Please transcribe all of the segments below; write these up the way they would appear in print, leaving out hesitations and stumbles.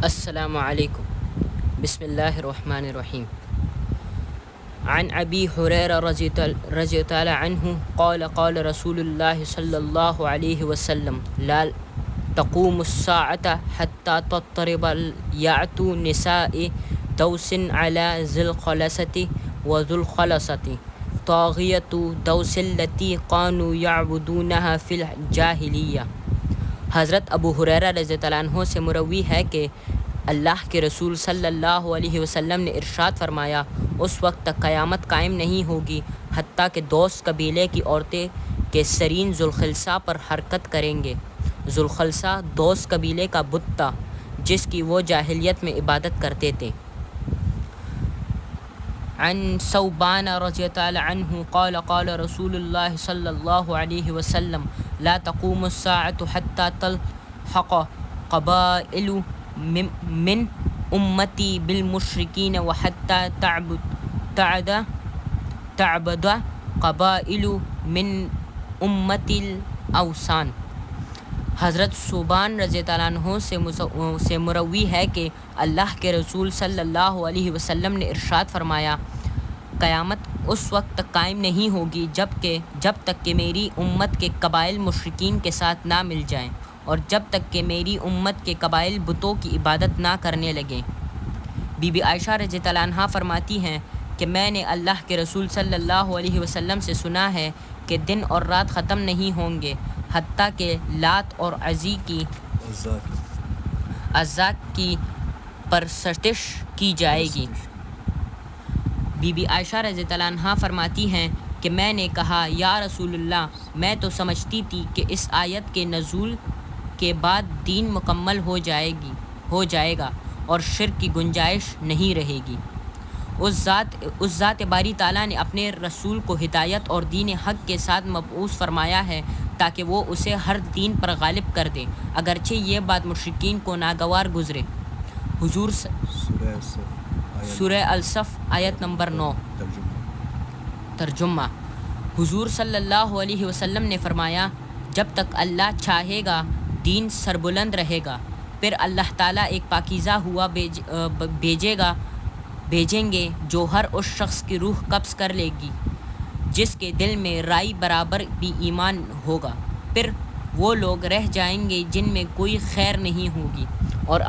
السلام علیکم. بسم اللہ الرحمن الرحیم. عن ابی ہریرہ رضی تعالی عنہ قال قال رسول اللہ صلی اللہ علیہ وسلم لا تقوم الساعة حتى تضطرب الياعة نساء دوس على ذي الخلصة وذو الخلصة طاغية دوس التي كانوا يعبدونها في الجاہلیہ. حضرت ابو ہریرہ رضی اللہ عنہ سے مروی ہے کہ اللہ کے رسول صلی اللہ علیہ وسلم نے ارشاد فرمایا، اس وقت تک قیامت قائم نہیں ہوگی حتیٰ کہ دوس قبیلے کی عورتیں کے سرین ذوالخلصہ پر حرکت کریں گے. ذوالخلصہ دوس قبیلے کا بت تھا جس کی وہ جاہلیت میں عبادت کرتے تھے. عن ثوبان رضی اللہ عنہ قال قال رسول اللہ صلی اللہ علیہ وسلم لا تقوم الساعة حتى تلحق قبائل من امتی بالمشرکین وحتى تعبد قبائل من امتی الاوثان. حضرت ثوبان رضی اللہ عنہ سے مروی ہے کہ اللہ کے رسول صلی اللہ علیہ وسلم نے ارشاد فرمایا، قیامت اس وقت تک قائم نہیں ہوگی جب تک کہ میری امت کے قبائل مشرکین کے ساتھ نہ مل جائیں اور جب تک کہ میری امت کے قبائل بتوں کی عبادت نہ کرنے لگیں. بی بی عائشہ رضی اللہ عنہا فرماتی ہیں کہ میں نے اللہ کے رسول صلی اللہ علیہ وسلم سے سنا ہے کہ دن اور رات ختم نہیں ہوں گے حتیٰ کہ لات اور عزا کی پرستش کی جائے گی. بی بی عائشہ رضی اللہ عنہا فرماتی ہیں کہ میں نے کہا، یا رسول اللہ، میں تو سمجھتی تھی کہ اس آیت کے نزول کے بعد دین مکمل ہو جائے گا اور شرک کی گنجائش نہیں رہے گی. اس ذات باری تعالیٰ نے اپنے رسول کو ہدایت اور دین حق کے ساتھ مبعوث فرمایا ہے تاکہ وہ اسے ہر دین پر غالب کر دے، اگرچہ یہ بات مشرکین کو ناگوار گزرے. حضور سورہ الصف آیت نمبر 9. ترجمہ: حضور صلی اللہ علیہ وسلم نے فرمایا، جب تک اللہ چاہے گا دین سربلند رہے گا. پھر اللہ تعالیٰ ایک پاکیزہ ہوا بھیجیں گے جو ہر اس شخص کی روح قبض کر لے گی جس کے دل میں رائی برابر بھی ایمان ہوگا. پھر وہ لوگ رہ جائیں گے جن میں کوئی خیر نہیں ہوگی اور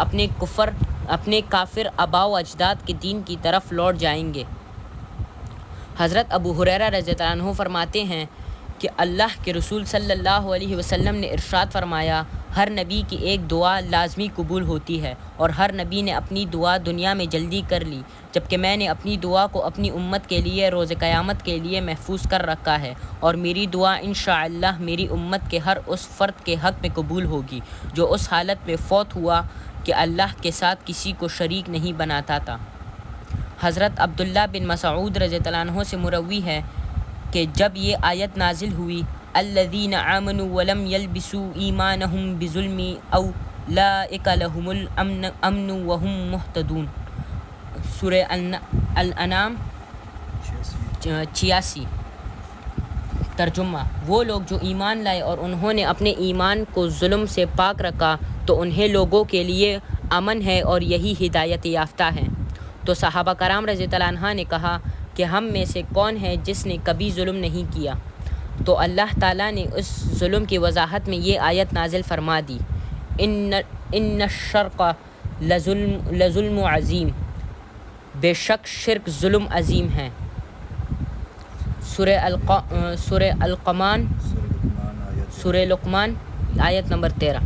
اپنے کافر آباء و اجداد کے دین کی طرف لوٹ جائیں گے. حضرت ابو ہریرہ رضی اللہ عنہ فرماتے ہیں کہ اللہ کے رسول صلی اللہ علیہ وسلم نے ارشاد فرمایا، ہر نبی کی ایک دعا لازمی قبول ہوتی ہے اور ہر نبی نے اپنی دعا دنیا میں جلدی کر لی، جبکہ میں نے اپنی دعا کو اپنی امت کے لیے روز قیامت کے لیے محفوظ کر رکھا ہے اور میری دعا انشاءاللہ میری امت کے ہر اس فرد کے حق میں قبول ہوگی جو اس حالت میں فوت ہوا کہ اللہ کے ساتھ کسی کو شریک نہیں بناتا تھا. حضرت عبداللہ بن مسعود رضی اللہ عنہ سے مروی ہے کہ جب یہ آیت نازل ہوئی، الذین آمنوا ولم یلبسوا ایمانہم بظلم اولئک لہم الامن وہم مہتدون. سورہ الانعام 86. ترجمہ: وہ لوگ جو ایمان لائے اور انہوں نے اپنے ایمان کو ظلم سے پاک رکھا تو انہیں لوگوں کے لیے امن ہے اور یہی ہدایت یافتہ ہیں. تو صحابہ کرام رضی اللہ عنہ نے کہا کہ ہم میں سے کون ہے جس نے کبھی ظلم نہیں کیا؟ تو اللہ تعالیٰ نے اس ظلم کی وضاحت میں یہ آیت نازل فرما دی، ان الشرک لظلم عظیم، بے شک شرک ظلم عظیم ہے. سورہ لقمان آیت نمبر 13.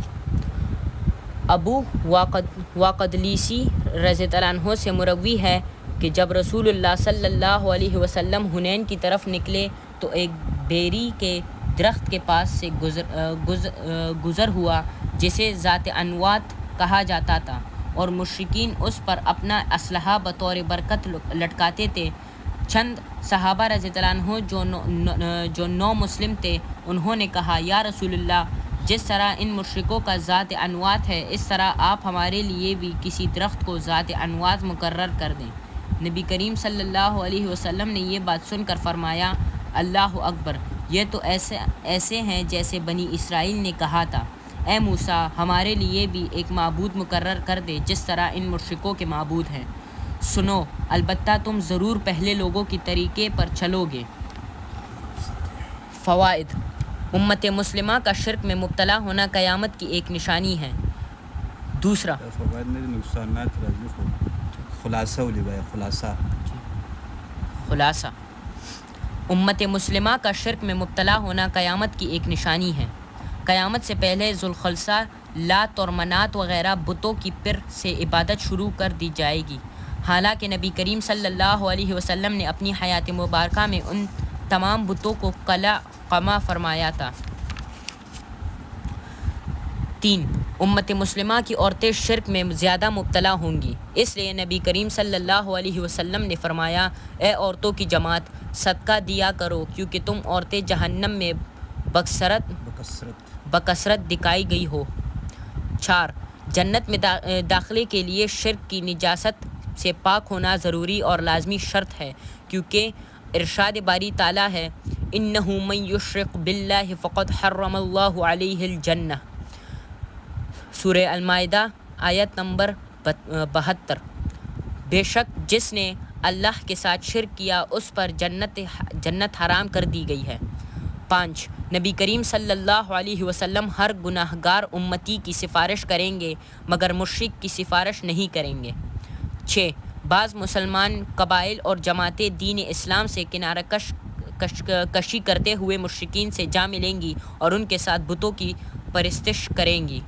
ابو واقدلیسی رضی اللہ عنہ سے مروی ہے کہ جب رسول اللہ صلی اللہ علیہ وسلم حنین کی طرف نکلے تو ایک بیری کے درخت کے پاس سے گزر ہوا جسے ذات انوات کہا جاتا تھا اور مشرکین اس پر اپنا اسلحہ بطور برکت لٹکاتے تھے. چند صحابہ رضی اللہ عنہ جو نو مسلم تھے انہوں نے کہا، یا رسول اللہ، جس طرح ان مشرکوں کا ذات انوات ہے اس طرح آپ ہمارے لیے بھی کسی درخت کو ذات انوات مقرر کر دیں. نبی کریم صلی اللہ علیہ وسلم نے یہ بات سن کر فرمایا، اللہ اکبر، یہ تو ایسے ہیں جیسے بنی اسرائیل نے کہا تھا. اے موسیٰ ہمارے لیے بھی ایک معبود مقرر کر دے جس طرح ان مشرکوں کے معبود ہیں۔ سنو البتہ تم ضرور پہلے لوگوں کی طریقے پر چلو گے۔ فوائد: امت مسلمہ کا شرک میں مبتلا ہونا قیامت کی ایک نشانی ہے۔ دوسرا فوائد میں نقصانات خلاصہ امت مسلمہ کا شرک میں مبتلا ہونا قیامت کی ایک نشانی ہے۔ قیامت سے پہلے ذوالخلصہ، لات اور منات وغیرہ بتوں کی پیر سے عبادت شروع کر دی جائے گی، حالانکہ نبی کریم صلی اللہ علیہ وسلم نے اپنی حیات مبارکہ میں ان تمام بتوں کو قمع فرمایا تھا۔ 3. امت مسلمہ کی عورتیں شرک میں زیادہ مبتلا ہوں گی، اس لیے نبی کریم صلی اللہ علیہ وسلم نے فرمایا، اے عورتوں کی جماعت، صدقہ دیا کرو کیونکہ تم عورتیں جہنم میں بکثرت دکھائی گئی ہو۔ 4. جنت میں داخلے کے لیے شرک کی نجاست سے پاک ہونا ضروری اور لازمی شرط ہے، کیونکہ ارشاد باری تعالیٰ ہے، اِنَّهُ مَن يُشْرِكْ بِاللَّهِ فَقَدْ حَرَّمَ اللَّهُ عَلَيْهِ الْجَنَّةَ۔ سورہ المائدہ آیت نمبر 72۔ بے شک جس نے اللہ کے ساتھ شرک کیا اس پر جنت حرام کر دی گئی ہے۔ 5. نبی کریم صلی اللہ علیہ وسلم ہر گناہ گار امتی کی سفارش کریں گے مگر مشرک کی سفارش نہیں کریں گے۔ 6. بعض مسلمان قبائل اور جماعتیں دین اسلام سے کنارہ کشی کرتے ہوئے مشرکین سے جا ملیں گی اور ان کے ساتھ بتوں کی پرستش کریں گی۔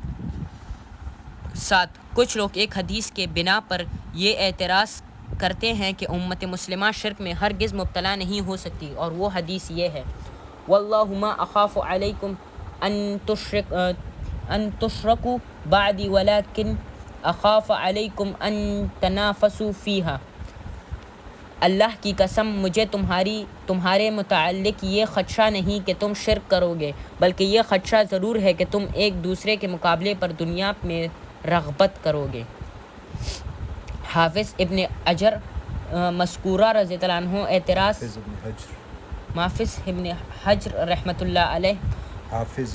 7. کچھ لوگ ایک حدیث کے بنا پر یہ اعتراض کرتے ہیں کہ امت مسلمہ شرک میں ہرگز مبتلا نہیں ہو سکتی، اور وہ حدیث یہ ہے، وَاللَّهُ مَا أَخَافُ عَلَيْكُمْ أَن تُشْرَكُوا بَعْدِي وَلَكِنْ أَخَافُ عَلَيْكُمْ أَن تَنَافَسُوا فِيهَا۔ اللہ کی قسم مجھے تمہارے متعلق یہ خدشہ نہیں کہ تم شرک کرو گے، بلکہ یہ خدشہ ضرور ہے کہ تم ایک دوسرے کے مقابلے پر دنیا میں رغبت کرو گے۔ حافظ ابن حجر مذکورہ رضی اللہ عنہ اعتراض حافظ ابن حجر رحمۃ اللہ علیہ حافظ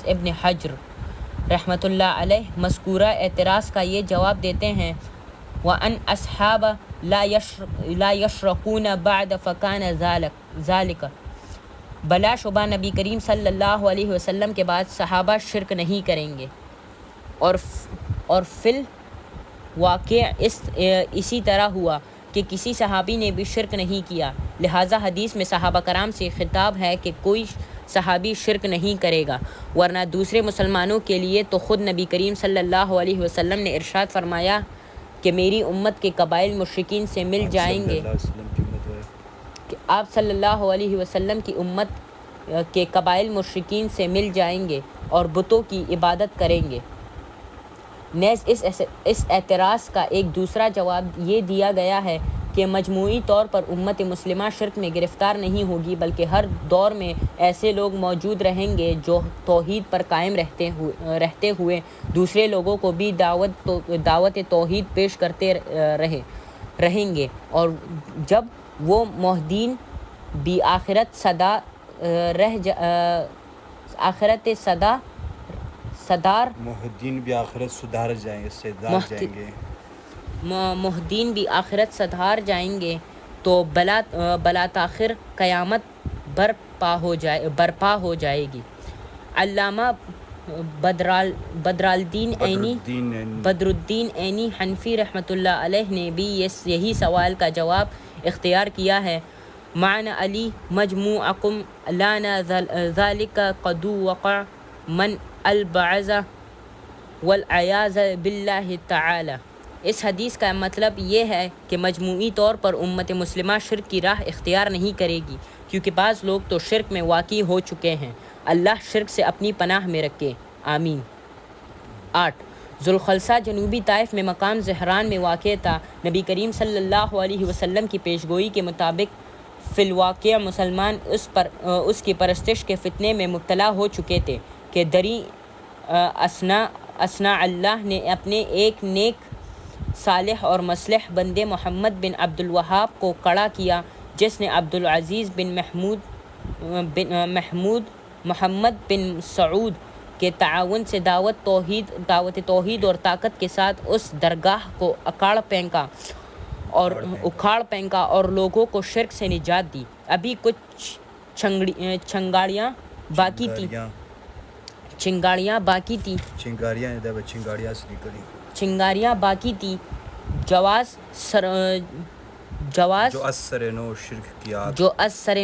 ابن حجر رحمۃ اللہ علیہ مذکورہ اعتراض کا یہ جواب دیتے ہیں، وَأَنْ أَصْحَابَ لَا يَشْرَكُونَ بَعْدَ فَكَانَ ذَلِكَ۔ بلا شبہ نبی کریم صلی اللہ علیہ وسلم کے بعد صحابہ شرک نہیں کریں گے، اور فی الواقع اسی طرح ہوا کہ کسی صحابی نے بھی شرک نہیں کیا، لہٰذا حدیث میں صحابہ کرام سے خطاب ہے کہ کوئی صحابی شرک نہیں کرے گا، ورنہ دوسرے مسلمانوں کے لیے تو خود نبی کریم صلی اللہ علیہ وسلم نے ارشاد فرمایا کہ میری امت کے قبائل مشرکین سے مل جائیں گے، کہ آپ صلی اللہ علیہ وسلم کی امت کے قبائل مشرکین سے مل جائیں گے اور بتوں کی عبادت کریں گے۔ نیز اس اعتراض کا ایک دوسرا جواب یہ دیا گیا ہے کہ مجموعی طور پر امت مسلمہ شرک میں گرفتار نہیں ہوگی، بلکہ ہر دور میں ایسے لوگ موجود رہیں گے جو توحید پر قائم رہتے ہوئے دوسرے لوگوں کو بھی دعوت توحید پیش کرتے رہیں گے، اور جب وہ موحدین بھی آخرت سدھار جائیں گے تو بلاتاخر قیامت برپا ہو جائے گی۔ علامہ بدرالدین عینی حنفی رحمۃ اللہ علیہ نے بھی یہی سوال کا جواب اختیار کیا ہے، معنی علی مجموعکم لانا ذالک قد وقع من البعض والعیاذ باللہ تعالی۔ اس حدیث کا مطلب یہ ہے کہ مجموعی طور پر امت مسلمہ شرک کی راہ اختیار نہیں کرے گی، کیونکہ بعض لوگ تو شرک میں واقع ہو چکے ہیں، اللہ شرک سے اپنی پناہ میں رکھے، آمین۔ 8. ذوالخلصہ جنوبی طائف میں مقام زہران میں واقع تھا۔ نبی کریم صلی اللہ علیہ وسلم کی پیشگوئی کے مطابق فی الواقع مسلمان اس کی پرستش کے فتنے میں مبتلا ہو چکے تھے کہ دری اثنا اللہ نے اپنے ایک نیک صالح اور مصلح بندے محمد بن عبد الوہاب کو کھڑا کیا، جس نے عبد العزیز بن محمود محمد بن سعود کے تعاون سے دعوت توحید اور طاقت کے ساتھ اس درگاہ کو اکھاڑ پھینکا اور لوگوں کو شرک سے نجات دی۔ ابھی کچھ چنگاڑیاں باقی تھی۔ جو از سر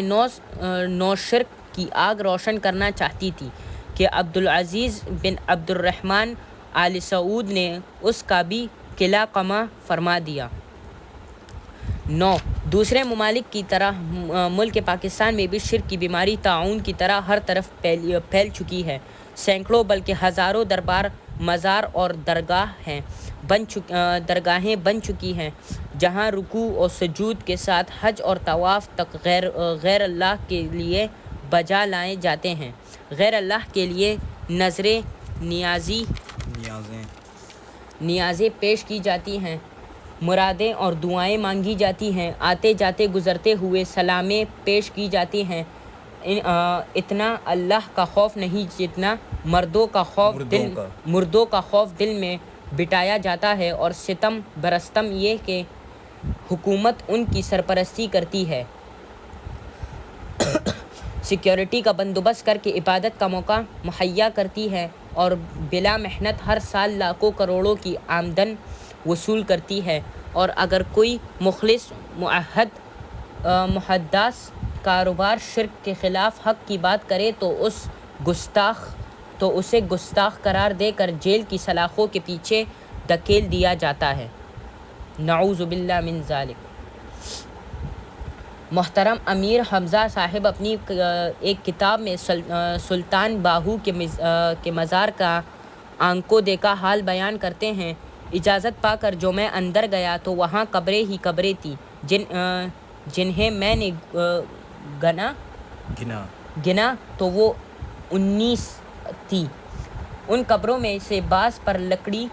نو شرک کی آگ روشن کرنا چاہتی تھی کہ عبدالعزیز بن عبد الرحمن آل سعود نے اس کا بھی قلعہ قمع فرما دیا۔ 9 دوسرے ممالک کی طرح ملک پاکستان میں بھی شرک کی بیماری طاعون کی طرح ہر طرف پھیل چکی ہے۔ سینکڑوں بلکہ ہزاروں دربار، مزار اور درگاہیں بن چکی ہیں جہاں رکوع و سجود کے ساتھ حج اور طواف تک غیر اللہ کے لیے بجا لائے جاتے ہیں۔ غیر اللہ کے لیے نذریں، نیازیں پیش کی جاتی ہیں، مرادیں اور دعائیں مانگی جاتی ہیں، آتے جاتے گزرتے ہوئے سلامیں پیش کی جاتی ہیں۔ اتنا اللہ کا خوف نہیں جتنا مردوں کا خوف دل میں بٹھایا جاتا ہے، اور ستم برستم یہ کہ حکومت ان کی سرپرستی کرتی ہے، سیکیورٹی کا بندوبست کر کے عبادت کا موقع مہیا کرتی ہے اور بلا محنت ہر سال لاکھوں کروڑوں کی آمدن وصول کرتی ہے۔ اور اگر کوئی مخلص محدث کاروبار شرک کے خلاف حق کی بات کرے تو اسے گستاخ قرار دے کر جیل کی سلاخوں کے پیچھے دھکیل دیا جاتا ہے۔ نعوذ باللہ من ذالک۔ محترم امیر حمزہ صاحب اپنی ایک کتاب میں سلطان باہو کے مزار کا آنکھوں دیکھا حال بیان کرتے ہیں۔ اجازت پا کر جو میں اندر گیا تو وہاں قبریں ہی قبریں تھیں جنہیں میں نے گنا تو وہ 19 تھی۔ ان قبروں میں سے بعض پر لکڑی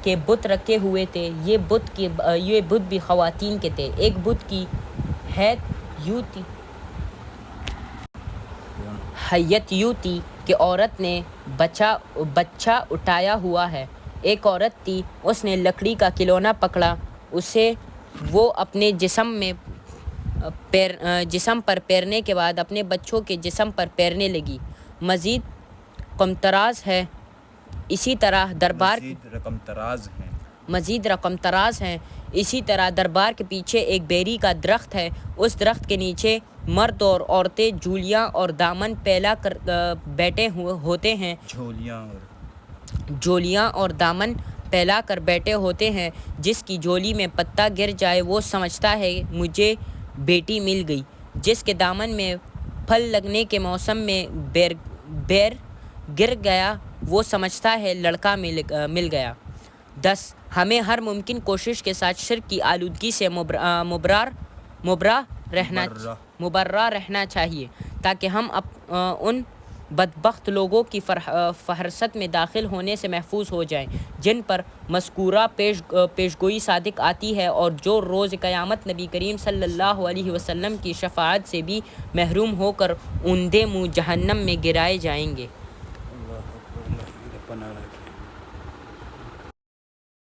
کے بت رکھے ہوئے تھے۔ یہ بت بھی خواتین کے تھے۔ ایک بت کی حیت یوں تھی کہ عورت نے بچہ اٹھایا ہوا ہے۔ ایک عورت تھی، اس نے لکڑی کا کھلونا پکڑا، اسے وہ اپنے جسم پر پھیرنے کے بعد اپنے بچوں کے جسم پر پھیرنے لگی۔ مزید رقم تراز ہیں۔ اسی طرح دربار کے پیچھے ایک بیری کا درخت ہے۔ اس درخت کے نیچے مرد اور عورتیں جھولیاں اور دامن پھیلا کر بیٹھے ہوتے ہیں۔ جھولیاں اور دامن پھیلا کر بیٹھے ہوتے ہیں۔ جس کی جھولی میں پتا گر جائے وہ سمجھتا ہے مجھے بیٹی مل گئی۔ جس کے دامن میں پھل لگنے کے موسم میں بیر گر گیا وہ سمجھتا ہے لڑکا مل گیا۔ 10 ہمیں ہر ممکن کوشش کے ساتھ شرک کی آلودگی سے مبرہ رہنا چاہیے تاکہ ہم ان بدبخت لوگوں کی فہرست میں داخل ہونے سے محفوظ ہو جائیں جن پر مذکورہ پیشگوئی صادق آتی ہے اور جو روز قیامت نبی کریم صلی اللہ علیہ وسلم کی شفاعت سے بھی محروم ہو کر اوندے منہ جہنم میں گرائے جائیں گے۔